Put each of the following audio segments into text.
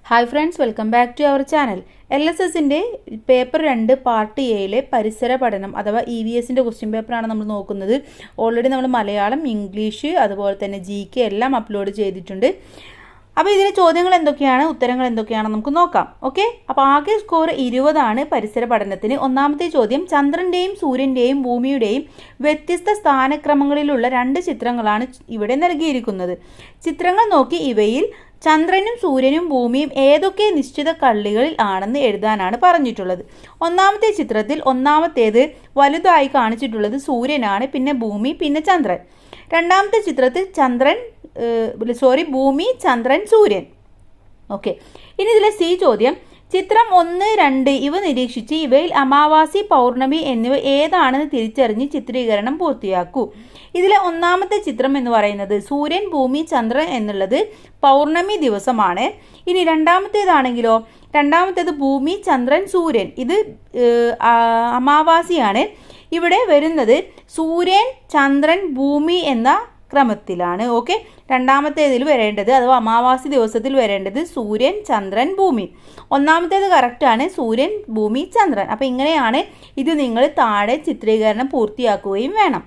Hi friends, welcome back to our channel. LSSൻ്റെ paper 2 part എയിലെ പരിസര പഠനം അഥവാ EVSൻ്റെ ക്വസ്റ്റ്യൻ പേപ്പറാണ് നമ്മൾ നോക്കുന്നത്. ഓൾറെഡി നമ്മൾ മലയാളം, ഇംഗ്ലീഷ്, അതുപോലെ തന്നെ GK എല്ലാം അപ്ലോഡ് ചെയ്തിട്ടുണ്ട്. അപ്പോൾ ഇതിലെ ചോദ്യങ്ങൾ എന്തൊക്കെയാണ്, ഉത്തരങ്ങൾ എന്തൊക്കെയാണെന്ന് നമുക്ക് നോക്കാം. ഓക്കെ, അപ്പോൾ ആകെ സ്കോർ 20 പരിസര പഠനത്തിന്. ഒന്നാമത്തെ ചോദ്യം, ചന്ദ്രൻ്റെയും സൂര്യൻ്റെയും ഭൂമിയുടെയും വ്യത്യസ്ത സ്ഥാനക്രമങ്ങളിലുള്ള 2 ചിത്രങ്ങളാണ് ഇവിടെ നൽകിയിരിക്കുന്നത്. ചിത്രങ്ങൾ നോക്കി ഇവയിൽ ചന്ദ്രനും സൂര്യനും ഭൂമിയും ഏതൊക്കെ നിശ്ചിത കള്ളികളിൽ ആണെന്ന് എഴുതാനാണ് പറഞ്ഞിട്ടുള്ളത്. ഒന്നാമത്തെ ചിത്രത്തിൽ ഒന്നാമത്തേത് വലുതായി കാണിച്ചിട്ടുള്ളത് സൂര്യനാണ്, പിന്നെ ഭൂമി, പിന്നെ ചന്ദ്രൻ. രണ്ടാമത്തെ ചിത്രത്തിൽ ഭൂമി, ചന്ദ്രൻ, സൂര്യൻ. ഓക്കെ, ഇനി ഇതിലെ സി ചോദ്യം, ചിത്രം 1, 2 ഇവ നിരീക്ഷിച്ച് ഇവയിൽ അമാവാസി, പൗർണമി എന്നിവ ഏതാണെന്ന് തിരിച്ചറിഞ്ഞ് ചിത്രീകരണം പൂർത്തിയാക്കൂ. ഇതിലെ ഒന്നാമത്തെ ചിത്രം എന്ന് പറയുന്നത് സൂര്യൻ, ഭൂമി, ചന്ദ്രൻ എന്നുള്ളത് പൗർണമി ദിവസമാണ്. ഇനി രണ്ടാമത്തേതാണെങ്കിലോ, രണ്ടാമത്തേത് ഭൂമി, ചന്ദ്രൻ, സൂര്യൻ, ഇത് അമാവാസിയാണ്. ഇവിടെ വരുന്നത് സൂര്യൻ, ചന്ദ്രൻ, ഭൂമി എന്ന ക്രമത്തിലാണ്. ഓക്കെ, രണ്ടാമത്തേതിൽ വരേണ്ടത് അഥവാ അമാവാസി ദിവസത്തിൽ വരേണ്ടത് സൂര്യൻ, ചന്ദ്രൻ, ഭൂമി. ഒന്നാമത്തേത് കറക്റ്റാണ്, സൂര്യൻ, ഭൂമി, ചന്ദ്രൻ. അപ്പോൾ ഇങ്ങനെയാണ് ഇത് നിങ്ങൾ താഴെ ചിത്രീകരണം പൂർത്തിയാക്കുകയും വേണം.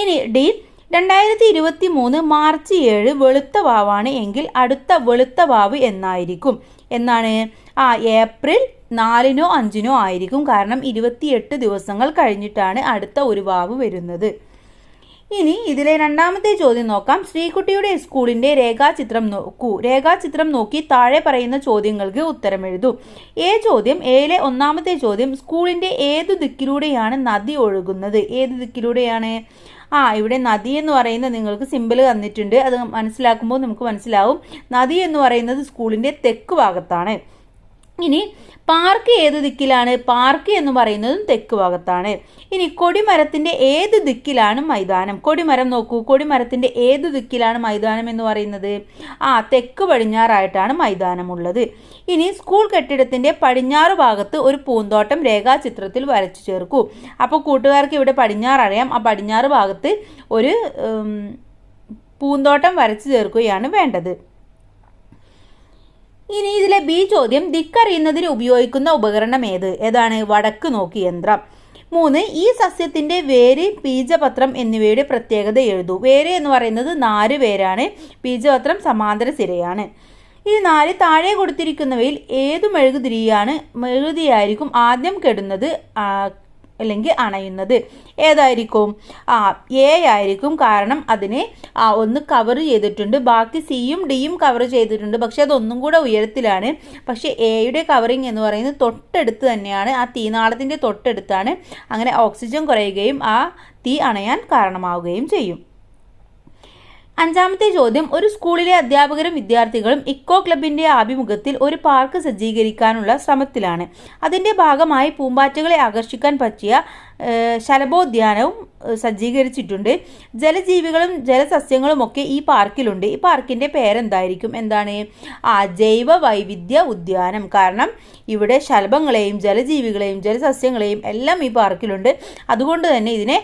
ഇനി ഡി, 2023 മാർച്ച് 7 വെളുത്ത വാവാണ് എങ്കിൽ അടുത്ത വെളുത്ത വാവ് എന്നായിരിക്കും. എന്നാണ്? ഏപ്രിൽ 4-നോ 5-നോ ആയിരിക്കും. കാരണം 28 ദിവസങ്ങൾ കഴിഞ്ഞിട്ടാണ് അടുത്ത ഒരു വാവ് വരുന്നത്. ഇനി ഇതിലെ രണ്ടാമത്തെ ചോദ്യം നോക്കാം. ശ്രീകുട്ടിയുടെ സ്കൂളിൻ്റെ രേഖാചിത്രം നോക്കൂ. രേഖാചിത്രം നോക്കി താഴെ പറയുന്ന ചോദ്യങ്ങൾക്ക് ഉത്തരം എഴുതൂ. ചോദ്യം എയിലെ ഒന്നാമത്തെ ചോദ്യം, സ്കൂളിൻ്റെ ഏതു ദിക്കിലൂടെയാണ് നദി ഒഴുകുന്നത്? ഏത് ദിക്കിലൂടെയാണ്? ഇവിടെ നദി എന്ന് പറയുന്നത് നിങ്ങൾക്ക് സിമ്പിൾ തന്നിട്ടുണ്ട്. അത് മനസ്സിലാക്കുമ്പോൾ നമുക്ക് മനസ്സിലാവും. നദി എന്ന് പറയുന്നത് സ്കൂളിൻ്റെ തെക്ക് ഭാഗത്താണ്. ഇനി പാർക്ക് ഏത് ദിക്കിലാണ്? പാർക്ക് എന്ന് പറയുന്നതും തെക്ക് ഭാഗത്താണ്. ഇനി കൊടിമരത്തിൻ്റെ ഏത് ദിക്കിലാണ് മൈതാനം? കൊടിമരം നോക്കൂ, കൊടിമരത്തിൻ്റെ ഏത് ദിക്കിലാണ് മൈതാനം എന്ന് പറയുന്നത്? തെക്ക് പടിഞ്ഞാറായിട്ടാണ് മൈതാനമുള്ളത്. ഇനി സ്കൂൾ കെട്ടിടത്തിൻ്റെ പടിഞ്ഞാറ് ഭാഗത്ത് ഒരു പൂന്തോട്ടം രേഖാചിത്രത്തിൽ വരച്ചു ചേർക്കൂ. അപ്പോൾ കൂട്ടുകാർക്ക് ഇവിടെ പടിഞ്ഞാററിയാം, ആ പടിഞ്ഞാറ് ഭാഗത്ത് ഒരു പൂന്തോട്ടം വരച്ചു ചേർക്കുകയാണ് വേണ്ടത്. ഇനി ഇതിലെ ബി ചോദ്യം, ദിക്കറിയുന്നതിന് ഉപയോഗിക്കുന്ന ഉപകരണം ഏതാണ്? വടക്ക് നോക്കി യന്ത്രം. 3, ഈ സസ്യത്തിൻ്റെ വേര്, ബീജപത്രം എന്നിവയുടെ പ്രത്യേകത എഴുതൂ. വേര് എന്ന് പറയുന്നത് 4 വേരാണ്, ബീജപത്രം സമാന്തര സിരയാണ്. ഈ 4 താഴെ കൊടുത്തിരിക്കുന്നവയിൽ ഏതു മെഴുകുതിരിയായിരിക്കും ആദ്യം കെടുന്നത് അല്ലെങ്കിൽ അണയുന്നത്? ഏതായിരിക്കും? എ ആയിരിക്കും. കാരണം അതിനെ ഒന്ന് കവർ ചെയ്തിട്ടുണ്ട്, ബാക്കി സിയും ഡിയും കവർ ചെയ്തിട്ടുണ്ട്. പക്ഷെ അതൊന്നും കൂടെ ഉയരത്തിലാണ്. പക്ഷേ എയുടെ കവറിങ് എന്ന് പറയുന്നത് തൊട്ടടുത്ത് തന്നെയാണ്, ആ തീനാളത്തിൻ്റെ തൊട്ടടുത്താണ്. അങ്ങനെ ഓക്സിജൻ കുറയുകയും ആ തീ അണയാൻ കാരണമാവുകയും ചെയ്യും. അഞ്ചാമത്തെ ചോദ്യം, ഒരു സ്കൂളിലെ അധ്യാപകരും വിദ്യാർത്ഥികളും ഇക്കോ ക്ലബിൻ്റെ ആഭിമുഖ്യത്തിൽ ഒരു പാർക്ക് സജ്ജീകരിക്കാനുള്ള ശ്രമത്തിലാണ്. അതിൻ്റെ ഭാഗമായി പൂമ്പാറ്റകളെ ആകർഷിക്കാൻ പറ്റിയ ശലഭോദ്യാനവും സജ്ജീകരിച്ചിട്ടുണ്ട്. ജലജീവികളും ജലസസ്യങ്ങളും ഒക്കെ ഈ പാർക്കിലുണ്ട്. ഈ പാർക്കിൻ്റെ പേരെന്തായിരിക്കും? എന്താണ്? ജൈവ വൈവിധ്യ ഉദ്യാനം. കാരണം ഇവിടെ ശലഭങ്ങളെയും ജലജീവികളെയും ജലസസ്യങ്ങളെയും എല്ലാം ഈ പാർക്കിലുണ്ട്. അതുകൊണ്ട് തന്നെ ഇതിനെ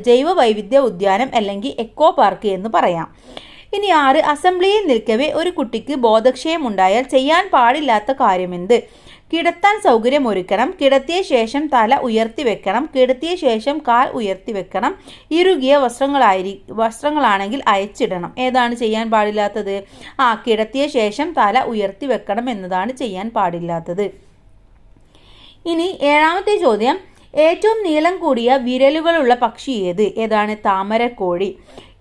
ജൈവ വൈവിധ്യ ഉദ്യാനം അല്ലെങ്കിൽ എക്കോ പാർക്ക് എന്ന് പറയാം. ഇനി 6, അസംബ്ലിയിൽ നിൽക്കവേ ഒരു കുട്ടിക്ക് ബോധക്ഷയം ഉണ്ടായാൽ ചെയ്യാൻ പാടില്ലാത്ത കാര്യമെന്ത്? കിടത്താൻ സൗകര്യമൊരുക്കണം, കിടത്തിയ ശേഷം തല ഉയർത്തി വെക്കണം, കിടത്തിയ ശേഷം കാൽ ഉയർത്തി വെക്കണം, ഇറുകിയ വസ്ത്രങ്ങളാണെങ്കിൽ അയച്ചിടണം. ഏതാണ് ചെയ്യാൻ പാടില്ലാത്തത്? കിടത്തിയ ശേഷം തല ഉയർത്തി വെക്കണം എന്നതാണ് ചെയ്യാൻ പാടില്ലാത്തത്. ഇനി 7ാമത്തെ ചോദ്യം, ഏറ്റവും നീളം കൂടിയ വിരലുകളുള്ള പക്ഷി ഏതാണ്? താമരക്കോഴി.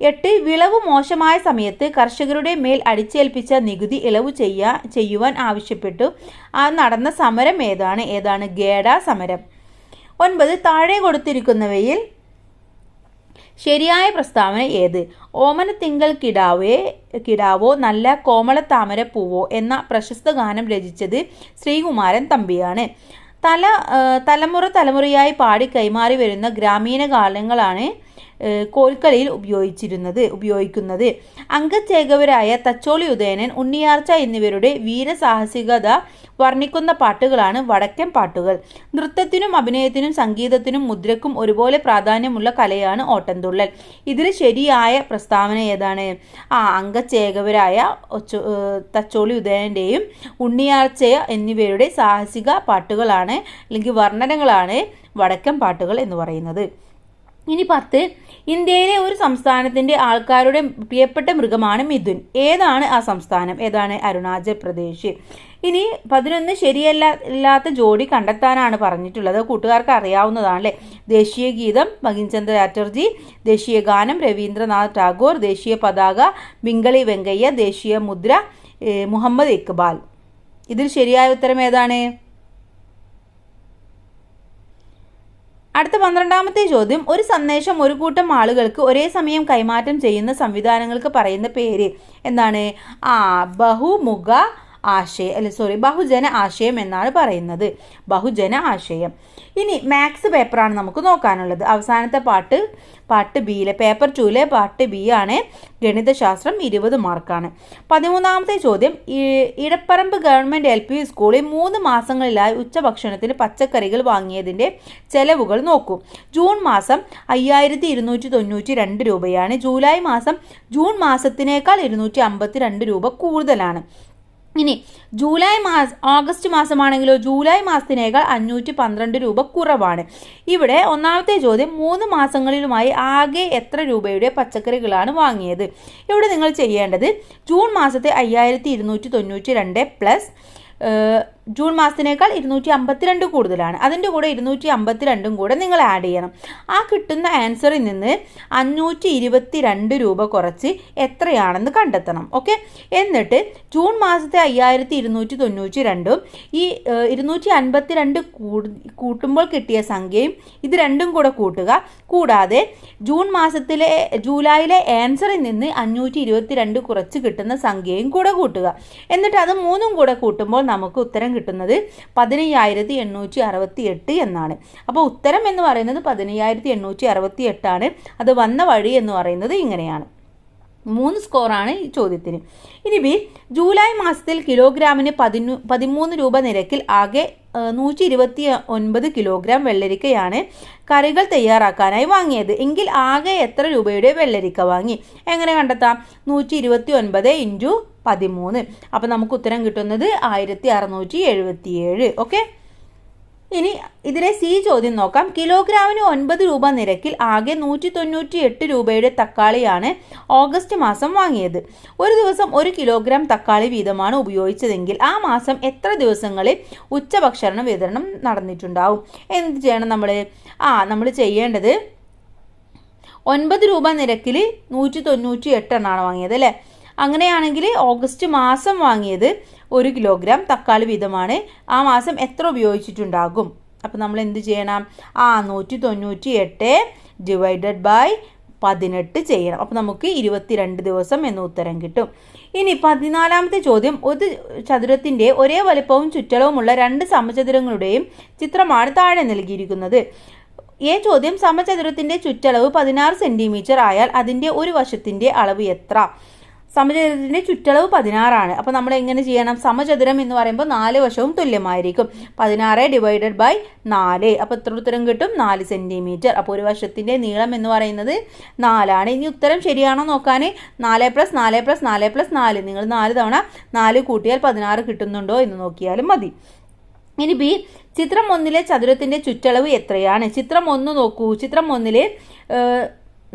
8, വിളവ് മോശമായ സമയത്ത് കർഷകരുടെ മേൽ അടിച്ചേൽപ്പിച്ച നികുതി ഇളവ് ചെയ്യുവാൻ ആവശ്യപ്പെട്ടു നടന്ന സമരം ഏതാണ്? ഗേഡ സമരം. 9, താഴെ കൊടുത്തിരിക്കുന്നവയിൽ ശരിയായ പ്രസ്താവന ഏത്? ഓമനത്തിങ്കൽ കിടാവോ നല്ല കോമളത്താമര പൂവോ എന്ന പ്രശസ്ത ഗാനം രചിച്ചത് ശ്രീകുമാരൻ തമ്പിയാണ്. തലമുറയായി പാടി കൈമാറി വരുന്ന ഗ്രാമീണ ഗാനങ്ങളാണ് കോൽക്കളിയിൽ ഉപയോഗിക്കുന്നത്. അംഗചേകവരായ തച്ചോളി ഉദയനൻ, ഉണ്ണിയാർച്ച എന്നിവരുടെ വീരസാഹസികത വർണ്ണിക്കുന്ന പാട്ടുകളാണ് വടക്കൻ പാട്ടുകൾ. നൃത്തത്തിനും അഭിനയത്തിനും സംഗീതത്തിനും മുദ്രക്കും ഒരുപോലെ പ്രാധാന്യമുള്ള കലയാണ് ഓട്ടംതുള്ളൽ. ഇതിൽ ശരിയായ പ്രസ്താവന ഏതാണ്? അംഗചേകവരായ തച്ചോളി ഉദയനൻ്റെയും ഉണ്ണിയാർച്ച എന്നിവരുടെ സാഹസിക പാട്ടുകളാണ് അല്ലെങ്കിൽ വർണ്ണനകളാണ് വടക്കൻ പാട്ടുകൾ എന്ന് പറയുന്നത്. ഇനി 10, ഇന്ത്യയിലെ ഒരു സംസ്ഥാനത്തിൻ്റെ ആൾക്കാരുടെ പ്രിയപ്പെട്ട മൃഗമാണ് മിഥുൻ. ഏതാണ് ആ സംസ്ഥാനം? ഏതാണ്? അരുണാചൽ പ്രദേശ്. ഇനി 11, ശരിയല്ലാത്ത ജോഡി കണ്ടെത്താനാണ് പറഞ്ഞിട്ടുള്ളത്. കൂട്ടുകാർക്ക് അറിയാവുന്നതാണ് അല്ലേ? ദേശീയ ഗീതം ബങ്കിംചന്ദ്ര ചാറ്റർജി, ദേശീയ ഗാനം രവീന്ദ്രനാഥ് ടാഗോർ, ദേശീയ പതാക പിംഗളി വെങ്കയ്യ, ദേശീയ മുദ്ര മുഹമ്മദ് ഇക്ബാൽ. ഇതിൽ ശരിയായ ഉത്തരം ഏതാണ്? അടുത്ത 12ാമത്തെ ചോദ്യം, ഒരു സന്ദേശം ഒരു കൂട്ടം ആളുകൾക്ക് ഒരേ സമയം കൈമാറ്റം ചെയ്യുന്ന സംവിധാനങ്ങൾക്ക് പറയുന്ന പേര് എന്താണ്? ബഹുജന ആശയം എന്നാണ് പറയുന്നത്. ബഹുജന ആശയം. ഇനി മാത്സ് പേപ്പറാണ് നമുക്ക് നോക്കാനുള്ളത്. അവസാനത്തെ പാർട്ട് ബിയിലെ പേപ്പർ 2ലെ പാർട്ട് ബി ആണ്. ഗണിതശാസ്ത്രം 20 മാർക്കാണ്. 13ാമത്തെ ചോദ്യം, ഇടപ്പറമ്പ് ഗവൺമെൻറ് LP സ്കൂളിൽ 3 മാസങ്ങളിലായി ഉച്ചഭക്ഷണത്തിന് പച്ചക്കറികൾ വാങ്ങിയതിൻ്റെ ചെലവുകൾ നോക്കൂ. ജൂൺ മാസം 5292 രൂപയാണ്. ജൂൺ മാസത്തിനേക്കാൾ 252 രൂപ കൂടുതലാണ്. ഇനി ഓഗസ്റ്റ് മാസമാണെങ്കിലോ ജൂലൈ മാസത്തിനേക്കാൾ 512 രൂപ കുറവാണ്. ഇവിടെ ഒന്നാമത്തെ ചോദ്യം, 3 മാസങ്ങളിലുമായി ആകെ എത്ര രൂപയുടെ പച്ചക്കറികളാണ് വാങ്ങിയത്? ഇവിടെ നിങ്ങൾ ചെയ്യേണ്ടത് ജൂൺ മാസത്തെ 5292 പ്ലസ് ജൂൺ മാസത്തിനേക്കാൾ 252 കൂടുതലാണ്. അതിൻ്റെ കൂടെ 252 കൂടെ നിങ്ങൾ ആഡ് ചെയ്യണം. ആ കിട്ടുന്ന ആൻസറിൽ നിന്ന് 522 രൂപ കുറച്ച് എത്രയാണെന്ന് കണ്ടെത്തണം. ഓക്കെ, എന്നിട്ട് ജൂൺ മാസത്തെ 5292 ഈ 252 കൂട്ടുമ്പോൾ കിട്ടിയ സംഖ്യയും ഇത് രണ്ടും കൂടെ കൂട്ടുക. കൂടാതെ ജൂലൈയിലെ ആൻസറിൽ നിന്ന് 522 കുറച്ച് കിട്ടുന്ന സംഖ്യയും കൂടെ കൂട്ടുക. എന്നിട്ട് അത് 3ഉം കൂടെ കൂട്ടുമ്പോൾ നമുക്ക് ഉത്തരം കിട്ടുന്നത് 15868 എന്നാണ്. അപ്പോൾ ഉത്തരം എന്ന് പറയുന്നത് 15868 ആണ്. അത് വന്ന വഴി എന്ന് പറയുന്നത് ഇങ്ങനെയാണ്. 3 സ്കോറാണ് ഈ ചോദ്യത്തിന്. ഇനി ബി, ജൂലൈ മാസത്തിൽ കിലോഗ്രാമിന് 13 രൂപ നിരക്കിൽ ആകെ 129 കിലോഗ്രാം വെള്ളരിക്കയാണ് കറികൾ തയ്യാറാക്കാനായി വാങ്ങിയത് എങ്കിൽ ആകെ എത്ര രൂപയുടെ വെള്ളരിക്ക വാങ്ങി? എങ്ങനെ കണ്ടെത്താം? 129 × 13. അപ്പോൾ നമുക്ക് ഉത്തരം കിട്ടുന്നത് 1677. ഓക്കെ, ഇനി ഇതിലെ സി ചോദ്യം നോക്കാം. കിലോഗ്രാമിന് 9 രൂപ നിരക്കിൽ ആകെ 198 രൂപയുടെ തക്കാളിയാണ് ഓഗസ്റ്റ് മാസം വാങ്ങിയത്. ഒരു ദിവസം 1 കിലോഗ്രാം തക്കാളി വീതമാണ് ഉപയോഗിച്ചതെങ്കിൽ ആ മാസം എത്ര ദിവസങ്ങളിൽ ഉച്ചഭക്ഷണ വിതരണം നടന്നിട്ടുണ്ടാവും? എന്ത് ചെയ്യണം നമ്മൾ ചെയ്യേണ്ടത് 9 രൂപ നിരക്കിൽ 198 എണ്ണമാണ് വാങ്ങിയത് അല്ലേ? അങ്ങനെയാണെങ്കിൽ ഓഗസ്റ്റ് മാസം വാങ്ങിയത് 1 കിലോഗ്രാം തക്കാളി വീതമാണ്. ആ മാസം എത്ര ഉപയോഗിച്ചിട്ടുണ്ടാകും? അപ്പോൾ നമ്മൾ എന്ത് ചെയ്യണം? 198 ഡിവൈഡഡ് ബൈ 18 ചെയ്യണം. അപ്പോൾ നമുക്ക് 22 ദിവസം എന്ന ഉത്തരം കിട്ടും. ഇനി 14ാമത്തെ ചോദ്യം, ഒരു ചതുരത്തിൻ്റെ ഒരേ വലിപ്പവും ചുറ്റളവുമുള്ള 2 സമചതുരങ്ങളുടെയും ചിത്രമാണ് താഴെ നൽകിയിരിക്കുന്നത്. ഈ ചോദ്യം, സമചതുരത്തിൻ്റെ ചുറ്റളവ് 16 സെൻറ്റിമീറ്റർ ആയാൽ അതിൻ്റെ ഒരു വശത്തിൻ്റെ അളവ് എത്ര? സമചതുരത്തിൻ്റെ ചുറ്റളവ് 16 ആണ്. അപ്പോൾ നമ്മൾ എങ്ങനെ ചെയ്യണം? സമചതുരം എന്ന് പറയുമ്പോൾ 4 വശവും തുല്യമായിരിക്കും. 16 ഡിവൈഡഡ് ബൈ 4. അപ്പോൾ എത്ര ഉത്തരം കിട്ടും? 4 സെൻറ്റിമീറ്റർ. അപ്പോൾ ഒരു വശത്തിൻ്റെ നീളം എന്ന് പറയുന്നത് 4 ആണ്. ഇനി ഉത്തരം ശരിയാണോ നോക്കാൻ 4 + 4 + 4 + 4 നിങ്ങൾ 4 തവണ 4 കൂട്ടിയാൽ 16 കിട്ടുന്നുണ്ടോ എന്ന് നോക്കിയാലും മതി. ഇനി ബി, ചിത്രം 1ലെ ചതുരത്തിൻ്റെ ചുറ്റളവ് എത്രയാണ്? ചിത്രം 1 നോക്കൂ. ചിത്രം 1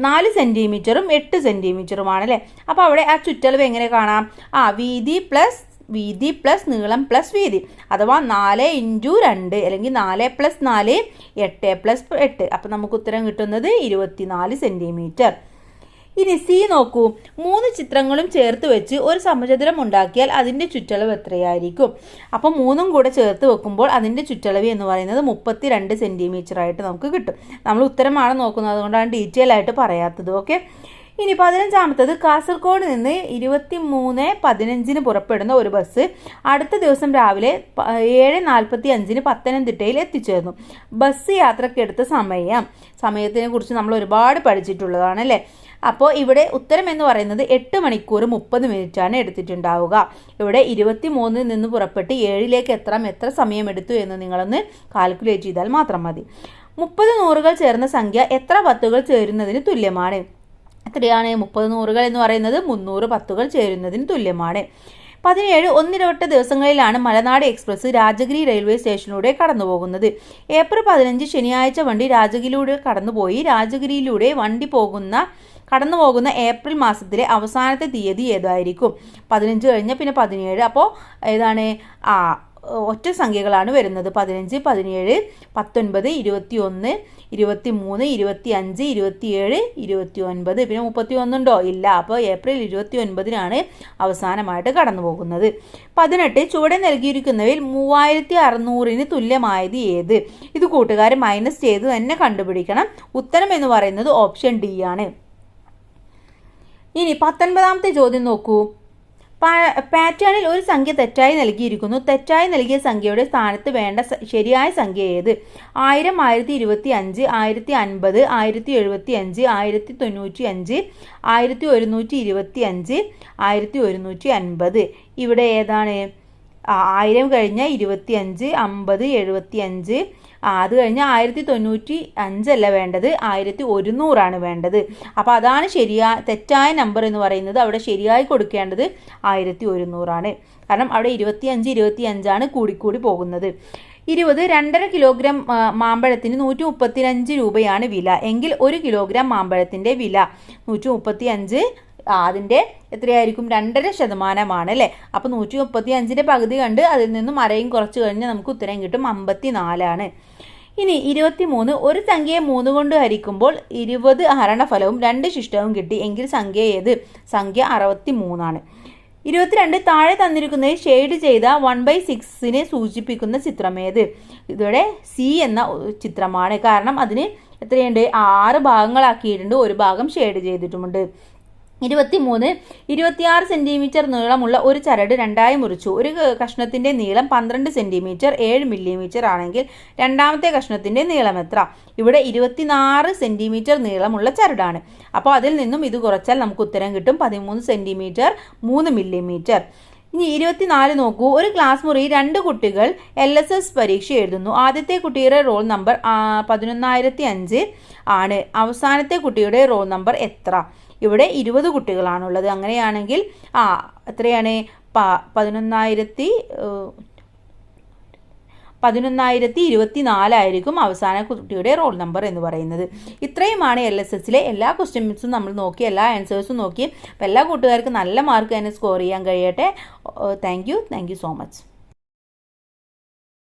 4 സെൻറ്റിമീറ്ററും 8 സെൻറ്റിമീറ്ററുമാണ് അല്ലേ? അപ്പോൾ അവിടെ ആ ചുറ്റളവ് എങ്ങനെ കാണാം? വീതി പ്ലസ് നീളം പ്ലസ് വീതി, അഥവാ 4 × 2 അല്ലെങ്കിൽ 4 + 4 8 + 8. അപ്പോൾ നമുക്ക് ഉത്തരം കിട്ടുന്നത് 24 സെൻറ്റിമീറ്റർ. ഇനി സി നോക്കൂ. 3 ചിത്രങ്ങളും ചേർത്ത് വെച്ച് ഒരു സമചതുരം ഉണ്ടാക്കിയാൽ അതിൻ്റെ ചുറ്റളവ് എത്രയായിരിക്കും? അപ്പോൾ 3ഉം കൂടെ ചേർത്ത് വെക്കുമ്പോൾ അതിൻ്റെ ചുറ്റളവ് എന്ന് പറയുന്നത് 32 സെൻറ്റിമീറ്റർ ആയിട്ട് നമുക്ക് കിട്ടും. നമ്മൾ ഉത്തരമാണ് നോക്കുന്നത്, അതുകൊണ്ടാണ് ഡീറ്റെയിൽ ആയിട്ട് പറയാത്തത്. ഓക്കെ, ഇനി 15-ാമത്തത് കാസർഗോഡ് നിന്ന് 23:15 പുറപ്പെടുന്ന ഒരു ബസ് അടുത്ത ദിവസം രാവിലെ 7:45 പത്തനംതിട്ടയിൽ എത്തിച്ചേർന്നു. ബസ് യാത്രക്കെടുത്ത സമയത്തിനെ കുറിച്ച് നമ്മൾ ഒരുപാട് പഠിച്ചിട്ടുള്ളതാണ് അല്ലേ. അപ്പോൾ ഇവിടെ ഉത്തരം എന്ന് പറയുന്നത് 8 മണിക്കൂർ 30 മിനിറ്റാണ് എടുത്തിട്ടുണ്ടാവുക. ഇവിടെ 23 നിന്ന് പുറപ്പെട്ട് 7ലേക്ക് എത്ര സമയം എടുത്തു എന്ന് നിങ്ങളൊന്ന് കാൽക്കുലേറ്റ് ചെയ്താൽ മാത്രം മതി. 30 നൂറുകൾ ചേർന്ന സംഖ്യ എത്ര പത്തുകൾ ചേരുന്നതിന് തുല്യമാണ്? എത്രയാണ്? 30 നൂറുകൾ എന്ന് പറയുന്നത് 300 പത്തുകൾ ചേരുന്നതിന് തുല്യമാണ്. 17 ഒന്നിടവിട്ട ദിവസങ്ങളിലാണ് മലനാട് എക്സ്പ്രസ് രാജഗിരി റെയിൽവേ സ്റ്റേഷനിലൂടെ കടന്നുപോകുന്നത്. ഏപ്രിൽ 15 ശനിയാഴ്ച വണ്ടി രാജഗിരിയിലൂടെ കടന്നുപോയി. രാജഗിരിയിലൂടെ വണ്ടി കടന്നുപോകുന്ന ഏപ്രിൽ മാസത്തിലെ അവസാനത്തെ തീയതി ഏതായിരിക്കും? 15 കഴിഞ്ഞാൽ പിന്നെ 17. അപ്പോൾ ഏതാണ്? ഒറ്റ സംഖ്യകളാണ് വരുന്നത്. 15, 17, 19, 21, 23, 25, 27, 29. പിന്നെ 31 ഉണ്ടോ? ഇല്ല. അപ്പോൾ ഏപ്രിൽ 29-നാണ് അവസാനമായിട്ട് കടന്നു പോകുന്നത്. 18 ചുവടെ നൽകിയിരിക്കുന്നവയിൽ 3600-ന് തുല്യമായത് ഏത്? ഇത് കൂട്ടുകാർ മൈനസ് ചെയ്ത് തന്നെ കണ്ടുപിടിക്കണം. ഉത്തരം എന്ന് പറയുന്നത് ഓപ്ഷൻ ഡി ആണ്. ഇനി 19-ാമത്തെ ചോദ്യം നോക്കൂ. പാറ്റേണിൽ ഒരു സംഖ്യ തെറ്റായി നൽകിയിരിക്കുന്നു. തെറ്റായി നൽകിയ സംഖ്യയുടെ സ്ഥാനത്ത് വേണ്ട ശരിയായ സംഖ്യ ഏത്? 1000, 1025, 1050, 1075, 1095, 1125, 1150. ഇവിടെ ഏതാണ്? 1000 കഴിഞ്ഞാൽ 25, 50, 75. അത് കഴിഞ്ഞാൽ 1095 അല്ല വേണ്ടത്, 1100 വേണ്ടത്. അപ്പോൾ അതാണ് തെറ്റായ നമ്പർ എന്ന് പറയുന്നത്. അവിടെ ശരിയായി കൊടുക്കേണ്ടത് 1100. കാരണം അവിടെ 25 കൂടിക്കൂടി പോകുന്നത്. 20 2.5 കിലോഗ്രാം മാമ്പഴത്തിന് 135 രൂപയാണ് വില എങ്കിൽ 1 കിലോഗ്രാം മാമ്പഴത്തിൻ്റെ വില 135. അതിൻ്റെ എത്രയായിരിക്കും? 2.5% അല്ലേ. അപ്പോൾ 135-ൻ്റെ പകുതി കണ്ട് അതിൽ നിന്നും അരയും കുറച്ച് കഴിഞ്ഞാൽ നമുക്ക് ഉത്തരം കിട്ടും 54. ഇനി 23 ഒരു സംഖ്യയെ 3 കൊണ്ട് ഹരിക്കുമ്പോൾ 20 ഹരണഫലവും 2 ശിഷ്ടവും കിട്ടി എങ്കിൽ സംഖ്യ ഏത്? സംഖ്യ 63. 22 താഴെ തന്നിരിക്കുന്നതിൽ ഷെയ്ഡ് ചെയ്ത 1/6-നെ സൂചിപ്പിക്കുന്ന ചിത്രമേത്? ഇതോടെ സി എന്ന ചിത്രമാണ്. കാരണം അതിന് എത്രയുണ്ട്? 6 ഭാഗങ്ങളാക്കിയിട്ടുണ്ട്. ഒരു ഭാഗം ഷെയ്ഡ് ചെയ്തിട്ടുമുണ്ട്. 23 26 സെൻറ്റിമീറ്റർ നീളമുള്ള ഒരു ചരട് രണ്ടായി മുറിച്ചു. ഒരു കഷ്ണത്തിൻ്റെ നീളം 12 സെൻറ്റിമീറ്റർ 7 മില്ലിമീറ്റർ ആണെങ്കിൽ രണ്ടാമത്തെ കഷ്ണത്തിൻ്റെ നീളം എത്ര? ഇവിടെ 26 സെൻറ്റിമീറ്റർ നീളമുള്ള ചരടാണ്. അപ്പോൾ അതിൽ നിന്നും ഇത് കുറച്ചാൽ നമുക്ക് ഉത്തരം കിട്ടും 13 സെൻറ്റിമീറ്റർ 3 മില്ലിമീറ്റർ. ഇനി 24 നോക്കൂ. ഒരു ക്ലാസ് മുറിയിൽ 2 കുട്ടികൾ LSS പരീക്ഷ എഴുതുന്നു. ആദ്യത്തെ കുട്ടിയുടെ റോൾ നമ്പർ 11005 ആണ്. അവസാനത്തെ കുട്ടിയുടെ റോൾ നമ്പർ എത്ര? ഇവിടെ 20 കുട്ടികളാണുള്ളത്. അങ്ങനെയാണെങ്കിൽ എത്രയാണ്? 11,024 ആയിരിക്കും അവസാന കുട്ടിയുടെ റോൾ നമ്പർ എന്ന് പറയുന്നത്. ഇത്രയുമാണ് LSSലെ എല്ലാ ക്വസ്റ്റ്യൻസും നമ്മൾ നോക്കി, എല്ലാ ആൻസേഴ്സും നോക്കി. അപ്പോൾ എല്ലാ കൂട്ടുകാർക്കും നല്ല മാർക്ക് തന്നെ സ്കോർ ചെയ്യാൻ കഴിയട്ടെ. Thank you so much.